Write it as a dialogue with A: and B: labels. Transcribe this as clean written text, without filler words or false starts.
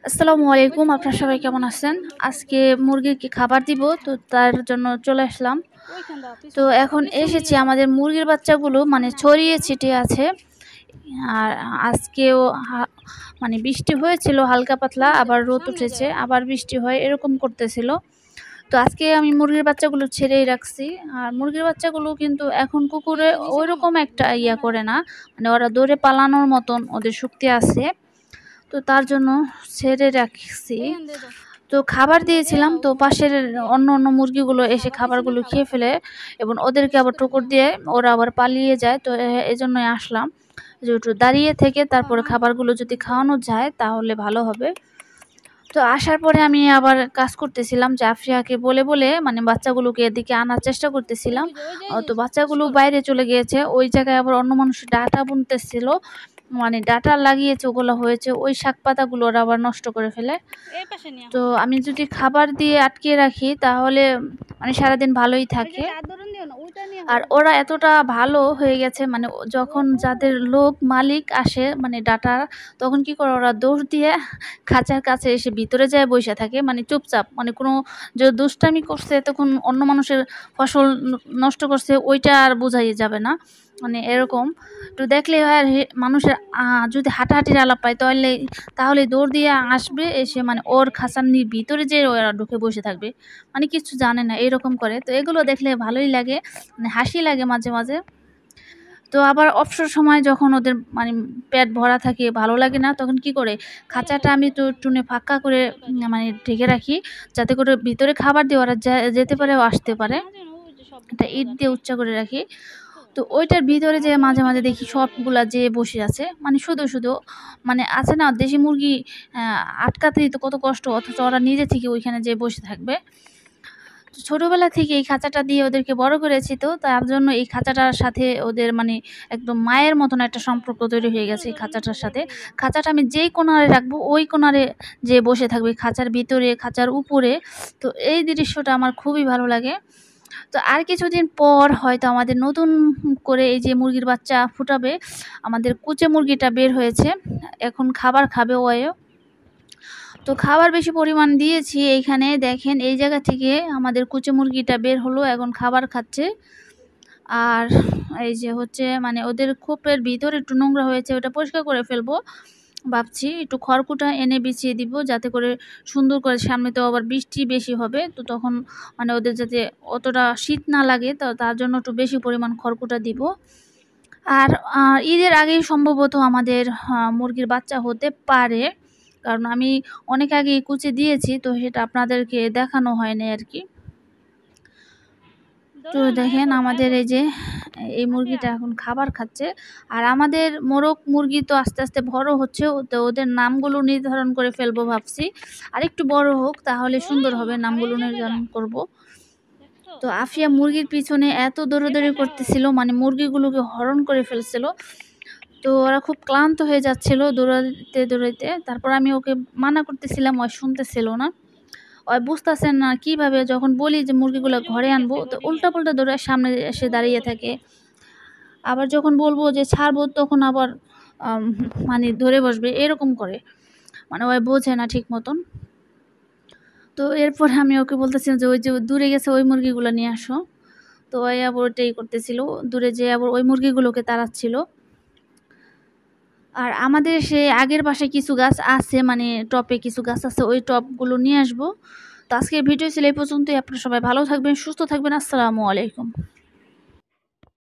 A: আসসালামু আলাইকুম, আপনারা সবাই কেমন আছেন? আজকে মুরগিকে খাবার দিব, তো তার জন্য চলে আসলাম। তো এখন এসেছি, আমাদের মুরগির বাচ্চাগুলো মানে ছড়িয়ে ছিটিয়ে আছে। আর আজকেও মানে বৃষ্টি হয়েছিল হালকা পাতলা, আবার রোদ উঠেছে, আবার বৃষ্টি হয়, এরকম করতেছিল। তো আজকে আমি মুরগির বাচ্চাগুলো ছেড়েই রাখছি। আর মুরগির বাচ্চাগুলো কিন্তু এখন কুকুরে ওইরকম একটা ইয়া করে না, মানে ওরা দৌড়ে পালানোর মতন ওদের শক্তি আছে। তো তার জন্য ছেড়ে রাখছি। তো খাবার দিয়েছিলাম, তো পাশের অন্য মুরগিগুলো এসে খাবারগুলো খেয়ে ফেলে এবং ওদেরকে আবার ঠোকর দিয়ে ওরা আবার পালিয়ে যায়। তো এই জন্যই আসলাম যে একটু দাঁড়িয়ে থেকে তারপরে খাবারগুলো যদি খাওয়ানো যায় তাহলে ভালো হবে। তো আসার পরে আমি আবার কাজ করতেছিলাম, যে আফরিয়াকে বলে বলে মানে বাচ্চাগুলোকে এদিকে আনার চেষ্টা করতেছিলাম। তো বাচ্চাগুলো বাইরে চলে গিয়েছে, ওই জায়গায় আবার অন্য মানুষ ডাটা বুনতেছিল, মানে ডাটা লাগিয়েছে, ওগুলো হয়েছে, ওই শাক পাতাগুলো ওরা আবার নষ্ট করে ফেলে। তো আমি যদি খাবার দিয়ে আটকে রাখি তাহলে মানে সারাদিন ভালোই থাকে। আর ওরা এতটা ভালো হয়ে গেছে, মানে যখন যাদের লোক মালিক আসে মানে ডাটা, তখন কি করে ওরা দৌড় দিয়ে খাঁচার কাছে এসে ভিতরে যায় বসে থাকে, মানে চুপচাপ, মানে কোনো যে দুষ্টামি করছে তখন অন্য মানুষের ফসল নষ্ট করছে ওইটা আর বোঝাই যাবে না, মানে এরকম। তো দেখলেই হয় আর মানুষের যদি হাঁটাহাঁটির আলাপ পায় তাহলে দৌড় দিয়ে আসবে, এসে মানে ওর খাঁচার ভিতরে যে ওরা ঢুকে বসে থাকবে, মানে কিছু জানে না, এরকম করে। তো এগুলো দেখলে ভালোই লাগে, মানে হাসি লাগে মাঝে মাঝে। তো আবার অবসর সময় যখন ওদের মানে পেট ভরা থাকে, ভালো লাগে না, তখন কি করে খাঁচাটা আমি তো টুনে ফাঁকা করে মানে ঢেকে রাখি, যাতে করে ভিতরে খাবার দিয়ে ওরা যেতে পারে ও আসতে পারে। এটা ইট দিয়ে উচ্চা করে রাখি। তো ওইটার ভিতরে যে মাঝে মাঝে দেখি সবগুলা যে বসে আছে, মানে শুধু শুধু মানে আছে না দেশি মুরগি আটকাতেই তো কত কষ্ট, অথচ ওরা নিজে থেকে ওইখানে যে বসে থাকবে। ছোটবেলা থেকে এই খাঁচাটা দিয়ে ওদেরকে বড় করেছি, তো তার জন্য এই খাঁচাটার সাথে ওদের মানে একদম মায়ের মতন একটা সম্পর্ক তৈরি হয়ে গেছে এই খাঁচাটার সাথে। খাঁচাটা আমি যেই কোণারে রাখবো ওই কোণারে যে বসে থাকবে, খাঁচার ভিতরে খাঁচার উপরে। তো এই দৃশ্যটা আমার খুবই ভালো লাগে। তো আর কিছুদিন পর হয়তো আমাদের নতুন করে এই যে মুরগির বাচ্চা ফুটাবে, আমাদের কুচে মুরগিটা বের হয়েছে, এখন খাবার খাবে ওয়ও। তো খাবার বেশি পরিমাণ দিয়েছি, এইখানে দেখেন এই জায়গা থেকে আমাদের কুচে মুরগিটা বের হলো, এখন খাবার খাচ্ছে। আর এই যে হচ্ছে মানে ওদের খোপের ভিতরে একটু নোংরা হয়েছে, ওটা পরিষ্কার করে ফেলবো ভাবছি। একটু খড়কুটা এনে বিছিয়ে দিব, যাতে করে সুন্দর করে, সামনে তো আবার বৃষ্টি বেশি হবে, তো তখন মানে ওদের যাতে অতটা শীত না লাগে, তো তার জন্য একটু বেশি পরিমাণ খড়কুটা দিব। আর ঈদের আগেই সম্ভবত আমাদের মুরগির বাচ্চা হতে পারে, কারণ আমি অনেক আগেই কুচে দিয়েছি, তো সেটা আপনাদেরকে দেখানো হয়নি আর কি। তো দেখেন আমাদের এই যে এই মুরগিটা এখন খাবার খাচ্ছে। আর আমাদের মোরগ মুরগি তো আস্তে আস্তে বড় হচ্ছে, তো ওদের নামগুলো নির্ধারণ করে ফেলবো ভাবছি। আর একটু বড় হোক তাহলে সুন্দর হবে, নামগুলো নির্ধারণ করব। তো আফিয়া মুরগির পিছনে এত দৌড়াদৌড়ি করতেছিল, মানে মুরগিগুলোকে হরণ করে ফেলছিল। তো ওরা খুব ক্লান্ত হয়ে যাচ্ছিল দৌড়াইতে দৌড়াইতে। তারপর আমি ওকে মানা করতেছিলাম, ও শুনতেছিল না। ওই বুঝতেছেন না কিভাবে, যখন বলি যে মুরগিগুলো ঘরে আনবো তো উল্টা পাল্টা দৌড়ে সামনে এসে দাঁড়িয়ে থাকে। আবার যখন বলবো যে ছাড়বো তখন আবার মানে ধরে বসবে, এরকম করে, মানে ওই বোঝে না ঠিক মতন। তো এরপর আমি ওকে বলতেছিলাম যে ওই যে দূরে গেছে ওই মুরগিগুলো নিয়ে আসো। তো ওই আবার ওটাই করতেছিল, দূরে যেয়ে আবার ওই মুরগিগুলোকে তাড়াচ্ছিল। আর আমাদের সে আগের বাসায় কিছু গাছ আছে, মানে টপে কিছু গাছ আছে, ওই টপগুলো নিয়ে আসবো। তো আজকের ভিডিও ছিল এই পর্যন্তই। আপনারা সবাই ভালো থাকবেন, সুস্থ থাকবেন। আসসালামু আলাইকুম।